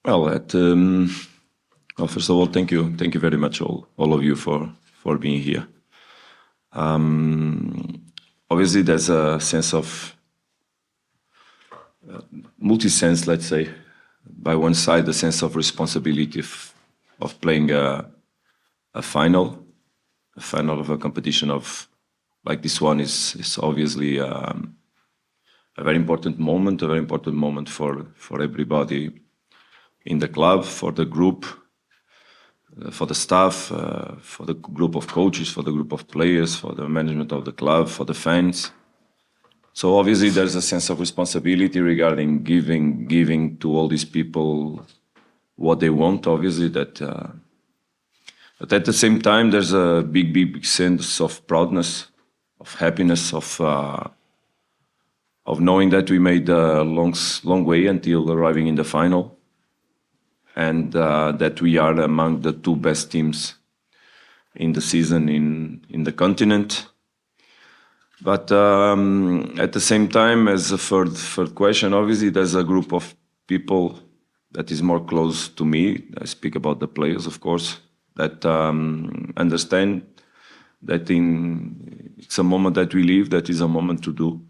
Well, first of all, thank you very much, all of you, for being here. Obviously, there's a sense of multi-sense, let's say. By one side, the sense of responsibility of playing a final of a competition of like this one is obviously a very important moment for everybody in the club, for the group, for the staff, for the group of coaches, for the group of players, for the management of the club, for the fans. So obviously there's a sense of responsibility regarding giving to all these people what they want, obviously, but at the same time there's a big sense of proudness, of happiness, of knowing that we made a long way until arriving in the final, and that we are among the two best teams in the season in the continent. But at the same time, as a third question, obviously there's a group of people that is more close to me. I speak about the players, of course, that understand that it's a moment that we live, that is a moment to do.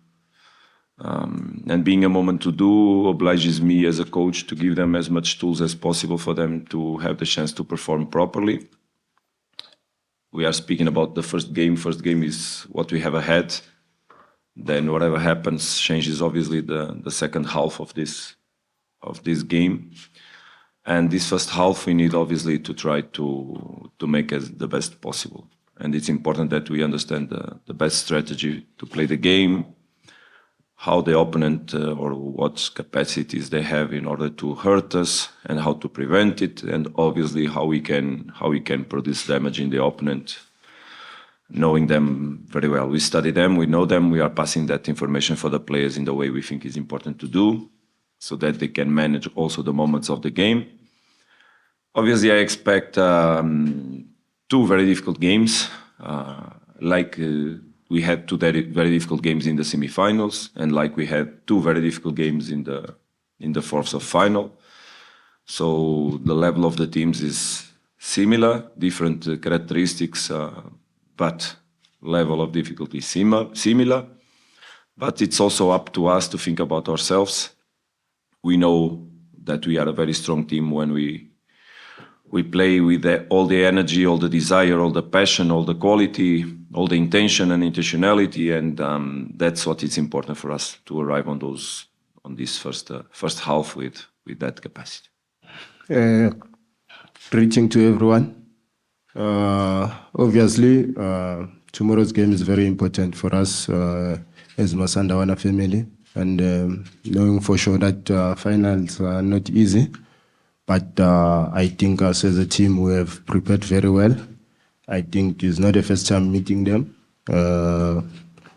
And being a moment to do obliges me as a coach to give them as much tools as possible for them to have the chance to perform properly. We are speaking about the first game. First game is what we have ahead. Then whatever happens changes obviously the second half of this game. And this first half we need obviously to try to make it the best possible. And it's important that we understand the best strategy to play the game, how the opponent or what capacities they have in order to hurt us, and how to prevent it, and obviously how we can produce damage in the opponent, knowing them very well. We study them, we know them, we are passing that information for the players in the way we think is important to do, so that they can manage also the moments of the game. Obviously, I expect two very difficult games, we had two very difficult games in the semi-finals, and like we had two very difficult games in the fourths of final. So the level of the teams is similar, different characteristics, but level of difficulty similar. But it's also up to us to think about ourselves. We know that we are a very strong team when we play with all the energy, all the desire, all the passion, all the quality, all the intention and intentionality, and that's what is important for us to arrive on this first half with that capacity. Greeting to everyone. Obviously, tomorrow's game is very important for us as Masandawana family, and knowing for sure that finals are not easy. But I think us as a team, we have prepared very well. I think it's not the first time meeting them.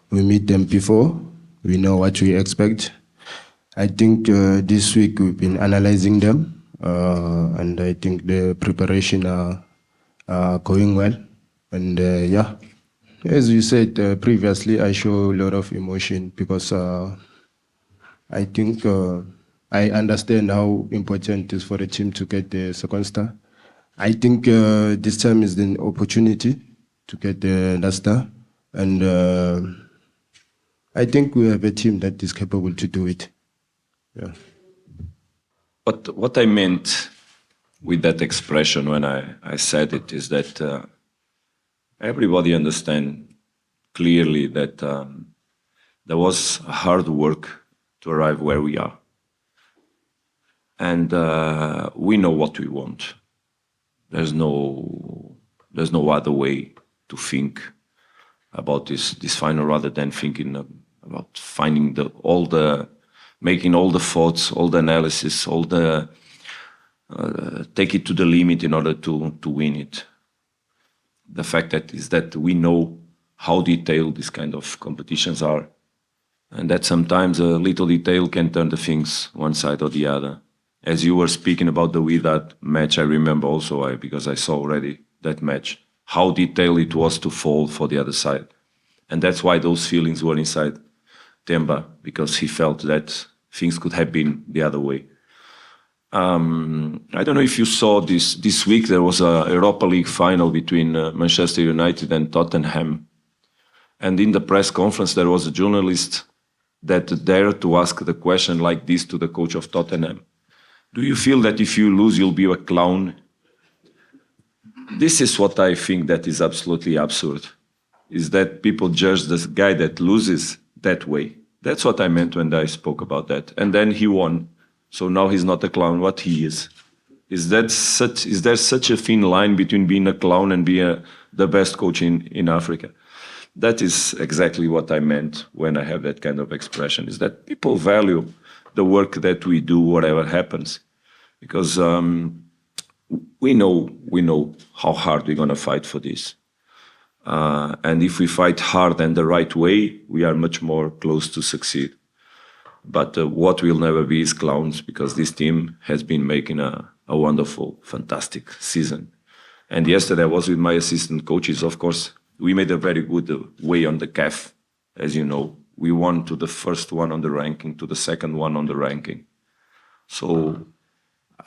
We meet them before. We know what we expect. I think this week we've been analyzing them, and I think the preparation are going well. And yeah, as you said previously, I show a lot of emotion because I think I understand how important it is for the team to get the second star. I think this time is the opportunity to get the last star, and I think we have a team that is capable to do it. Yeah. But what I meant with that expression when I said it is that everybody understand clearly that there was hard work to arrive where we are. And we know what we want. There's no other way to think about this final rather than thinking about finding making all the thoughts, all the analysis, all the take it to the limit in order to win it. The fact that we know how detailed these kind of competitions are, and that sometimes a little detail can turn the things one side or the other. As you were speaking about the Wydad match, I remember also, because I saw already that match, how detailed it was to fall for the other side. And that's why those feelings were inside Temba, because he felt that things could have been the other way. I don't know if you saw this week, there was a Europa League final between Manchester United and Tottenham. And in the press conference, there was a journalist that dared to ask the question like this to the coach of Tottenham. Do you feel that if you lose, you'll be a clown? This is what I think that is absolutely absurd, is that people judge this guy that loses that way. That's what I meant when I spoke about that. And then he won. So now he's not a clown, what he is. Is there such a thin line between being a clown and being the best coach in Africa? That is exactly what I meant when I have that kind of expression, is that people value the work that we do, whatever happens. Because we know how hard we're going to fight for this. And if we fight hard and the right way, we are much more close to succeed. But what we'll never be is clowns, because this team has been making a wonderful, fantastic season. And yesterday I was with my assistant coaches. Of course, we made a very good way on the CAF. As you know, we won to the first one on the ranking, to the second one on the ranking. So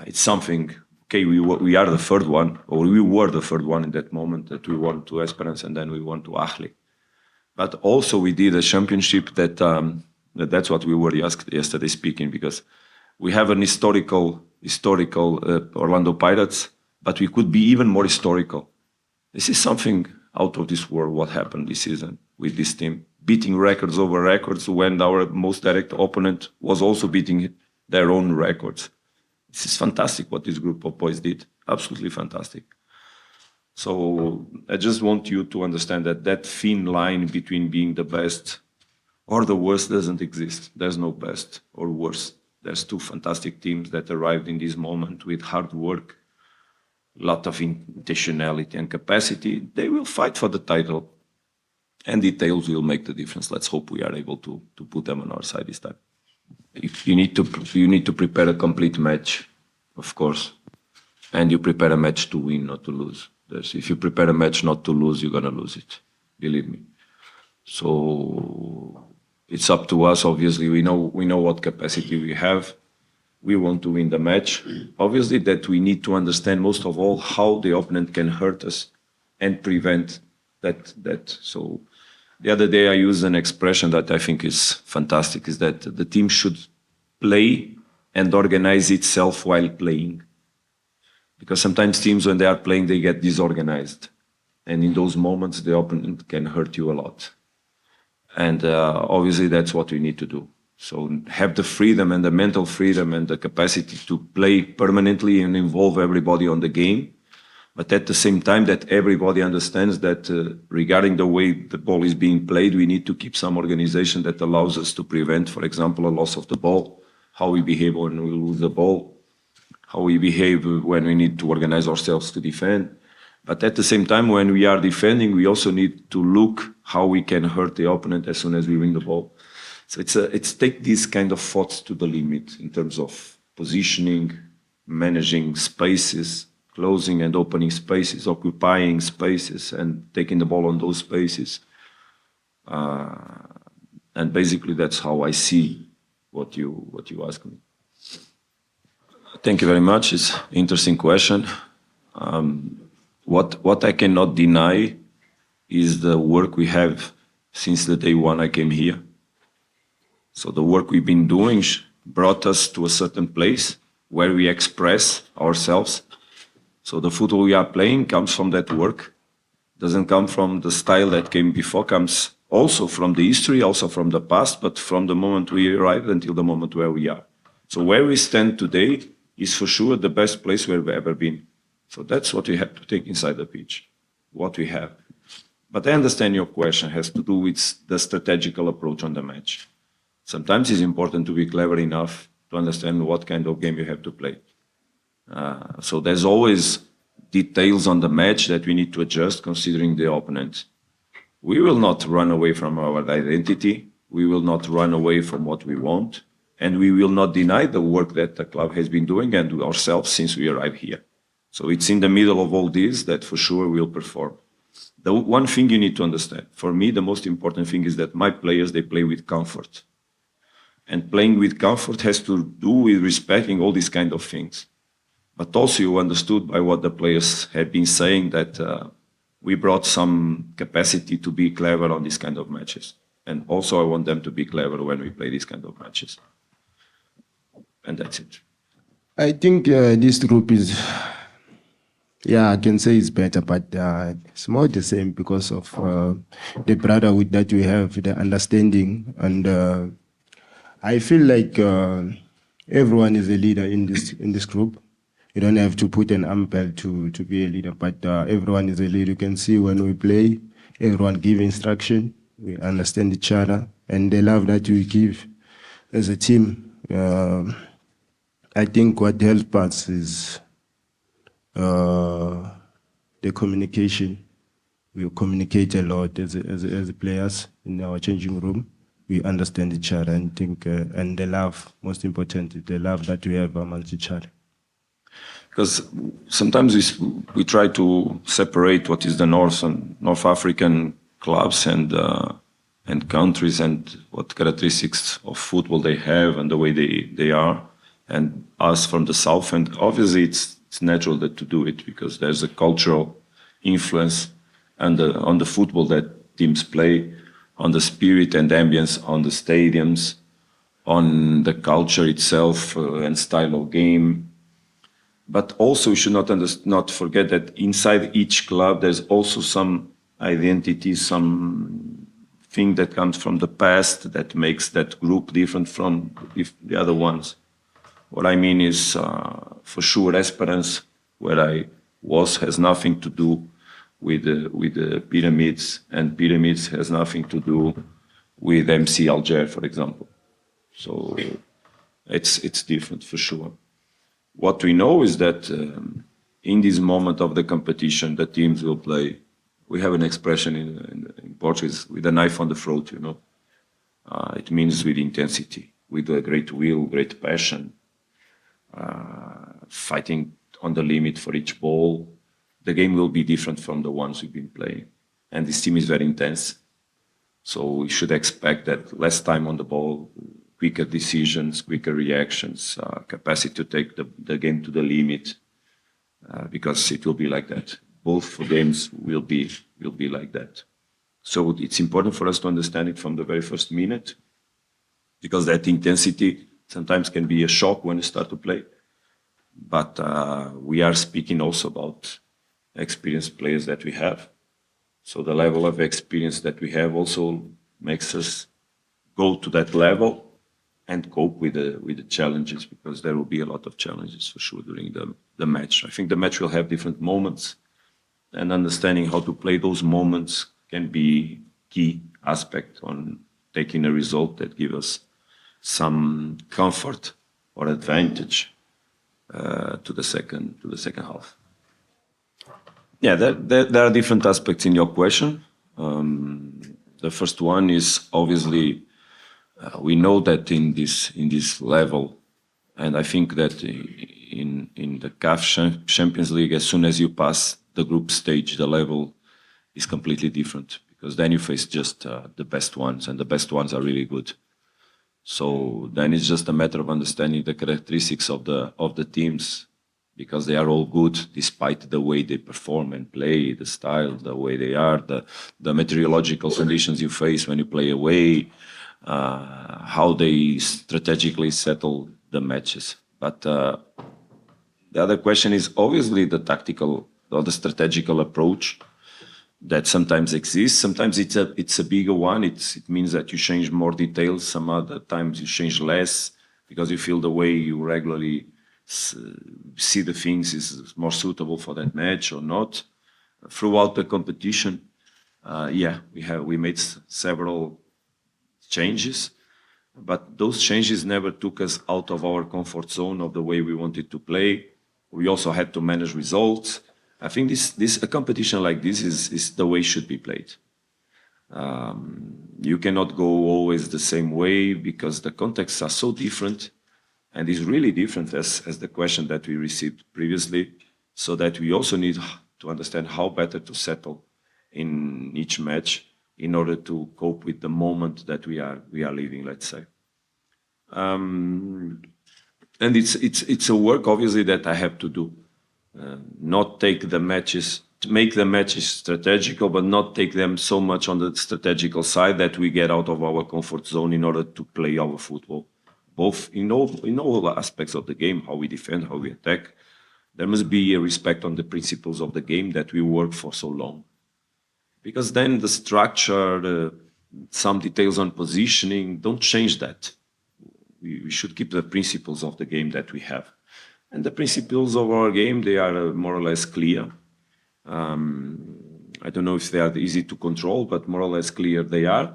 it's something. Okay, we are the third one, or we were the third one in that moment, that we won to Esperance and then we won to Ahly. But also we did a championship that's what we were yesterday speaking, because we have an historical Orlando Pirates, but we could be even more historical. This is something out of this world, what happened this season with this team, beating records over records when our most direct opponent was also beating their own records. This is fantastic what this group of boys did. Absolutely fantastic. So I just want you to understand that thin line between being the best or the worst doesn't exist. There's no best or worst. There's two fantastic teams that arrived in this moment with hard work, a lot of intentionality and capacity. They will fight for the title, and details will make the difference. Let's hope we are able to put them on our side this time. You need to prepare a complete match, of course, and you prepare a match to win, not to lose. If you prepare a match not to lose, you're gonna lose it. Believe me. So it's up to us. Obviously, we know what capacity we have. We want to win the match. Obviously, that we need to understand most of all how the opponent can hurt us and prevent that. So the other day I used an expression that I think is fantastic, is that the team should play and organize itself while playing. Because sometimes teams, when they are playing, they get disorganized. And in those moments, the opponent can hurt you a lot. And obviously, that's what we need to do. So have the freedom and the mental freedom and the capacity to play permanently and involve everybody on the game. But at the same time, that everybody understands that regarding the way the ball is being played, we need to keep some organization that allows us to prevent, for example, a loss of the ball, how we behave when we lose the ball, how we behave when we need to organize ourselves to defend. But at the same time, when we are defending, we also need to look how we can hurt the opponent as soon as we win the ball. So it's take these kind of thoughts to the limit in terms of positioning, managing spaces, closing and opening spaces, occupying spaces, and taking the ball on those spaces. And basically, that's how I see what you asked me. Thank you very much. It's an interesting question. What I cannot deny is the work we have since the day one I came here. So the work we've been doing brought us to a certain place where we express ourselves. So the football we are playing comes from that work. Doesn't come from the style that came before, comes also from the history, also from the past, but from the moment we arrived until the moment where we are. So where we stand today is for sure the best place where we've ever been. So that's what we have to take inside the pitch, what we have. But I understand your question has to do with the strategical approach on the match. Sometimes it's important to be clever enough to understand what kind of game you have to play. So there's always details on the match that we need to adjust considering the opponent. We will not run away from our identity. We will not run away from what we want. And we will not deny the work that the club has been doing and ourselves since we arrived here. So it's in the middle of all this that for sure we'll perform. The one thing you need to understand, for me, the most important thing is that my players, they play with comfort. And playing with comfort has to do with respecting all these kind of things. But also you understood by what the players have been saying that we brought some capacity to be clever on these kind of matches. And also I want them to be clever when we play these kind of matches. And that's it. I think this group is, I can say it's better, but it's more the same because of the brotherhood that we have, the understanding, and I feel like everyone is a leader in this group. You don't have to put an umpire to be a leader, but everyone is a leader. You can see when we play, everyone give instruction. We understand each other, and the love that we give as a team. I think what helps us is the communication. We communicate a lot as players in our changing room. We understand each other and think, and the love, most important, the love that we have amongst each other. Because sometimes we try to separate what is the North African clubs and countries and what characteristics of football they have and the way they are, and us from the South. And obviously it's natural to do it because there's a cultural influence on the football that teams play, on the spirit and ambience on the stadiums, on the culture itself and style of game. But also we should not forget that inside each club there's also some identity, some thing that comes from the past that makes that group different from the other ones. What I mean is, for sure, Esperance, where I was, has nothing to do with the pyramids, and pyramids has nothing to do with MC Alger, for example. So it's different for sure. What we know is that in this moment of the competition, the teams will play. We have an expression in Portuguese, with a knife on the throat, you know. It means with intensity, with a great will, great passion, fighting on the limit for each ball. The game will be different from the ones we've been playing. And this team is very intense. So we should expect that less time on the ball, quicker decisions, quicker reactions, capacity to take the game to the limit, because it will be like that. Both games will be like that. So it's important for us to understand it from the very first minute, because that intensity sometimes can be a shock when you start to play. But we are speaking also about experienced players that we have. So the level of experience that we have also makes us go to that level and cope with the challenges, because there will be a lot of challenges for sure during the match. I think the match will have different moments, and understanding how to play those moments can be key aspect on taking a result that gives us some comfort or advantage to the second half. Yeah, there are different aspects in your question. The first one is obviously we know that in this level, and I think that in the CAF Champions League, as soon as you pass the group stage, the level is completely different, because then you face just the best ones, and the best ones are really good. So then it's just a matter of understanding the characteristics of the teams, because they are all good despite the way they perform and play, the style, the way they are, the meteorological conditions you face when you play away, how they strategically settle the matches. But the other question is obviously the tactical or the strategical approach that sometimes exists. Sometimes it's a bigger one. It means that you change more details. Some other times you change less because you feel the way you regularly see the things is more suitable for that match or not. Throughout the competition, we made several changes, but those changes never took us out of our comfort zone of the way we wanted to play. We also had to manage results. I think a competition like this is the way it should be played. You cannot go always the same way because the contexts are so different, and it's really different as the question that we received previously, so that we also need to understand how better to settle in each match in order to cope with the moment that we are living, let's say. And it's a work obviously that I have to do. Not take the matches, make the matches strategical, but not take them so much on the strategical side that we get out of our comfort zone in order to play our football, both in all aspects of the game, how we defend, how we attack. There must be a respect on the principles of the game that we work for so long. Because then the structure, some details on positioning, don't change that. We should keep the principles of the game that we have. And the principles of our game, they are more or less clear. I don't know if they are easy to control, but more or less clear they are.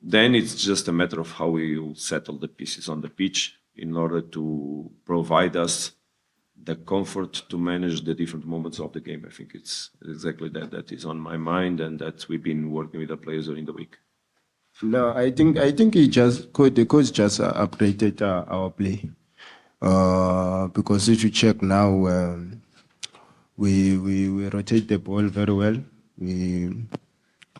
Then it's just a matter of how we will settle the pieces on the pitch in order to provide us the comfort to manage the different moments of the game. I think it's exactly that is on my mind, and that we've been working with the players during the week. No, I think the coach just updated our play. Because if you check now, we rotate the ball very well. We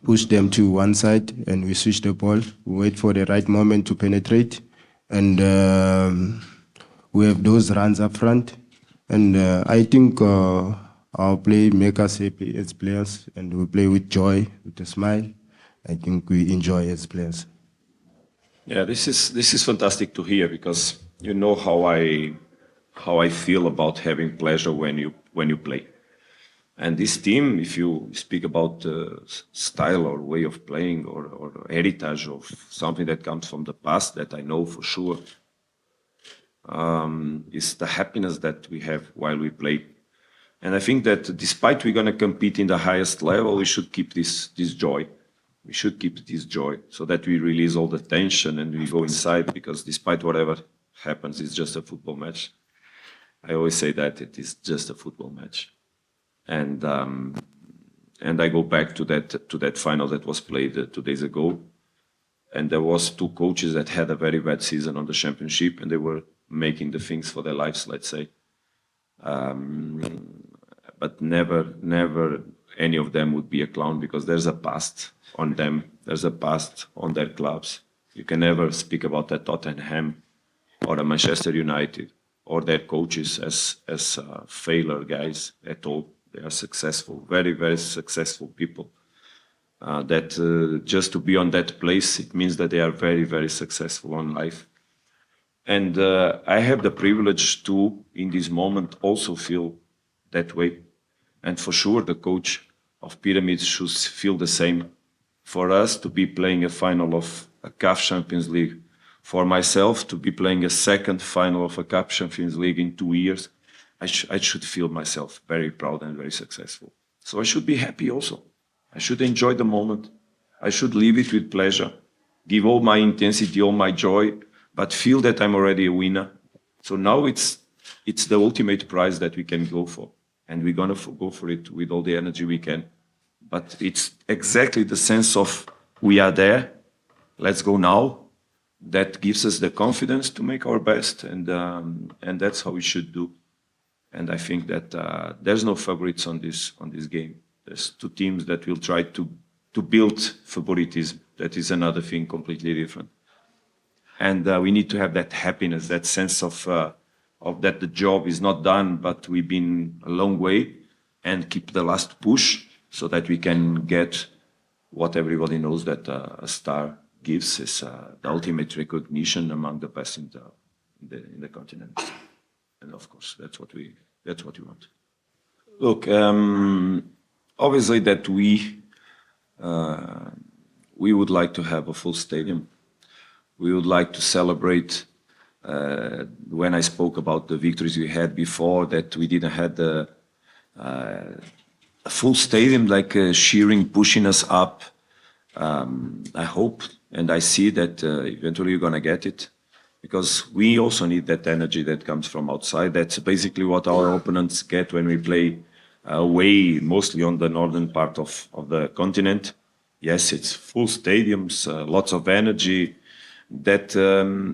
push them to one side and we switch the ball. We wait for the right moment to penetrate, and we have those runs up front. And I think our play make us happy as players, and we play with joy, with a smile. I think we enjoy as players. Yeah, this is fantastic to hear, because you know how I feel about having pleasure when you play. And this team, if you speak about style or way of playing or heritage of something that comes from the past, that I know for sure, is the happiness that we have while we play. And I think that despite we're going to compete in the highest level, we should keep this joy. We should keep this joy so that we release all the tension and we go inside, because despite whatever happens, it's just a football match. I always say that it is just a football match. And I go back to that final that was played 2 days ago. And there was two coaches that had a very bad season on the championship, and they were making the things for their lives, let's say. But never any of them would be a clown, because there's a past on them. There's a past on their clubs. You can never speak about a Tottenham or a Manchester United or their coaches as failure guys at all. They are successful, very, very successful people. Just to be on that place, it means that they are very, very successful on life. And I have the privilege to, in this moment, also feel that way. And for sure, the coach of Pyramids should feel the same. For us to be playing a final of a CAF Champions League, for myself to be playing a second final of a CAF Champions League in 2 years, I should feel myself very proud and very successful. So I should be happy also. I should enjoy the moment. I should live it with pleasure, give all my intensity, all my joy, but feel that I'm already a winner. So now it's the ultimate prize that we can go for. And we're going to go for it with all the energy we can. But it's exactly the sense of we are there, let's go now, that gives us the confidence to make our best. And that's how we should do. And I think that there's no favorites on this game. There's two teams that will try to build favoritism. That is another thing completely different. And we need to have that happiness, that sense of that the job is not done, but we've been a long way, and keep the last push so that we can get what everybody knows that a star gives, is the ultimate recognition among the best in the continent. And of course, that's what we want. Look, obviously that we would like to have a full stadium. We would like to celebrate. When I spoke about the victories we had before, that we didn't have a full stadium like cheering, pushing us up. I hope and I see that eventually you're going to get it, because we also need that energy that comes from outside. That's basically what our opponents get when we play away, mostly on the northern part of the continent. Yes, it's full stadiums, lots of energy. That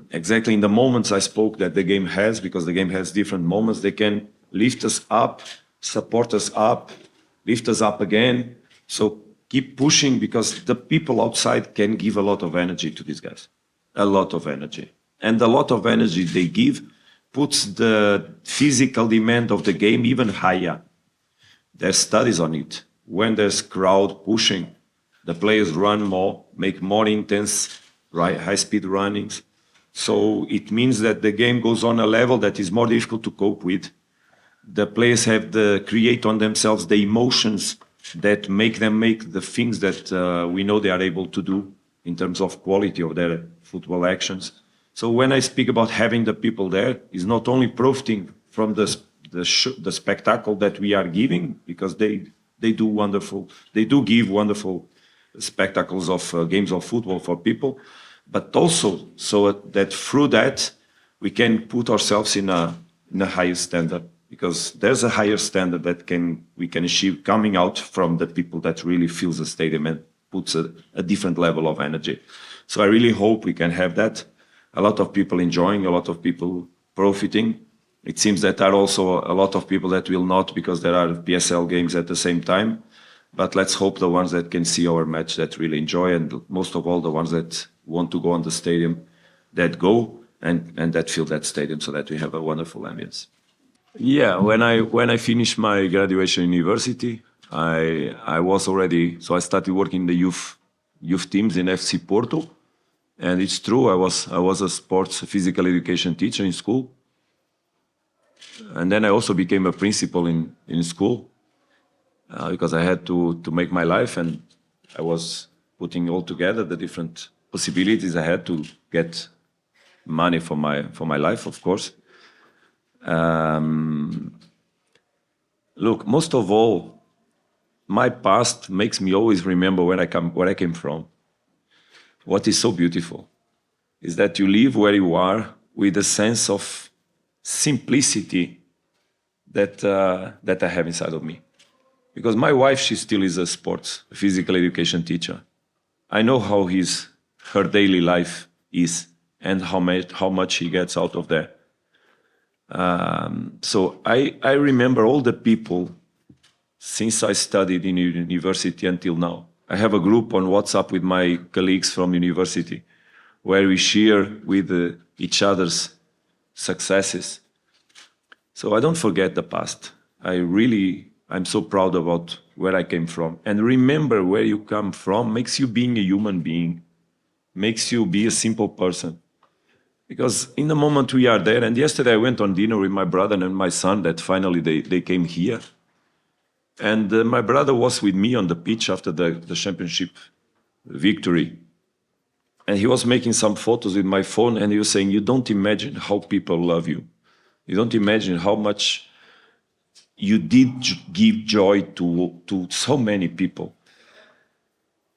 exactly in the moments I spoke that the game has, because the game has different moments, they can lift us up, support us up, lift us up again. So keep pushing, because the people outside can give a lot of energy to these guys, a lot of energy. and a lot of energy they give puts the physical demand of the game even higher. There's studies on it. When there's crowd pushing, the players run more, make more intense, high-speed runnings. So it means that the game goes on a level that is more difficult to cope with. The players have to create on themselves the emotions that make them make the things that we know they are able to do in terms of quality of their football actions. So when I speak about having the people there, it's not only profiting from the spectacle that we are giving, because they do give wonderful spectacles of games of football for people, but also so that through that we can put ourselves in a higher standard, because there's a higher standard that we can achieve coming out from the people that really fills the stadium and puts a different level of energy. So I really hope we can have that. A lot of people enjoying, a lot of people profiting. It seems that there are also a lot of people that will not, because there are PSL games at the same time. But let's hope the ones that can see our match that really enjoy, and most of all the ones that want to go on the stadium, that go and that fill that stadium, so that we have a wonderful ambience. Yeah, when I finished my graduation university, I was already, so I started working in the youth teams in FC Porto, and it's true, I was a sports physical education teacher in school, and then I also became a principal in school, because I had to make my life, and I was putting all together the different possibilities I had to get money for my life, of course. Look, most of all, my past makes me always remember where I came from. What is so beautiful is that you live where you are with a sense of simplicity that I have inside of me. Because my wife, she still is a sports physical education teacher. I know how her daily life is and how much she gets out of there. So I remember all the people since I studied in university until now. I have a group on WhatsApp with my colleagues from university where we share with each other's successes. So I don't forget the past. I'm so proud about where I came from. And remember where you come from makes you being a human being, makes you be a simple person. Because in the moment we are there, and yesterday I went on dinner with my brother and my son that finally they came here. And my brother was with me on the pitch after the championship victory. And he was making some photos with my phone, and he was saying, you don't imagine how people love you. You don't imagine how much you did give joy to so many people.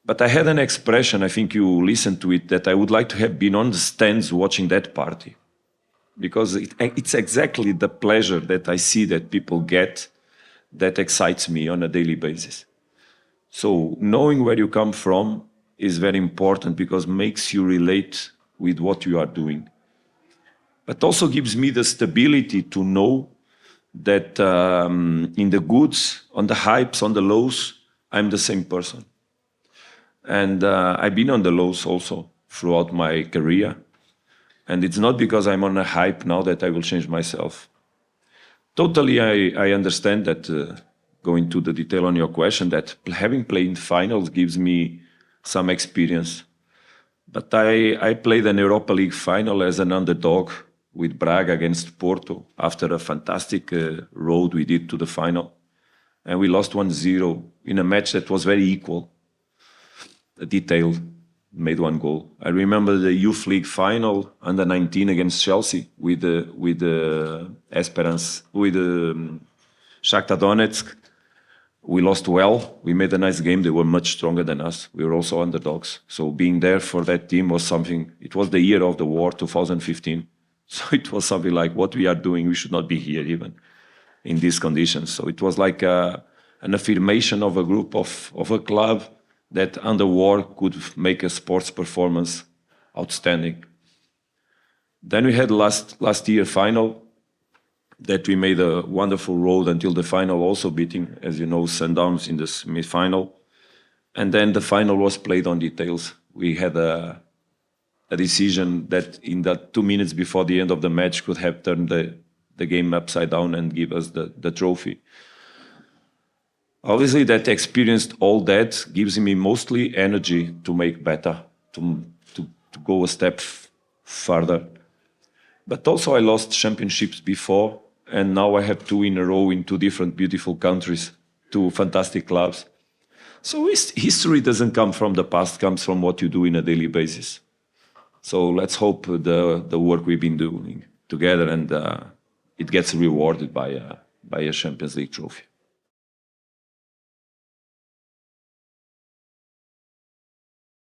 But I had an expression, I think you listened to it, that I would like to have been on the stands watching that party. Because it's exactly the pleasure that I see that people get that excites me on a daily basis. So knowing where you come from is very important, because it makes you relate with what you are doing. But also gives me the stability to know that in the goods, on the hypes, on the lows, I'm the same person. And I've been on the lows also throughout my career. And it's not because I'm on a hype now that I will change myself. Totally, I understand that, going to the detail on your question, that having played in finals gives me some experience. But I played an Europa League final as an underdog with Braga against Porto after a fantastic road we did to the final. And we lost 1-0 in a match that was very equal. Detailed, made one goal. I remember the Youth League final under 19 against Chelsea with Esperance, with Shakhtar Donetsk. We lost well. We made a nice game. They were much stronger than us. We were also underdogs. So being there for that team was something. It was the year of the war, 2015. So it was something like, what we are doing, we should not be here even in these conditions. So it was like an affirmation of a group, of a club that under war could make a sports performance outstanding. Then we had last year final that we made a wonderful road until the final, also beating, as you know, Sundowns in the semi-final. And then the final was played on details. We had a a decision that in that 2 minutes before the end of the match could have turned the game upside down and give us the trophy. Obviously, that experienced all that gives me mostly energy to make better, to go a step further. But also I lost championships before, and now I have 2 in a row in 2 different beautiful countries, 2 fantastic clubs. So history doesn't come from the past, comes from what you do in a daily basis. So let's hope the work we've been doing together and it gets rewarded by a Champions League trophy.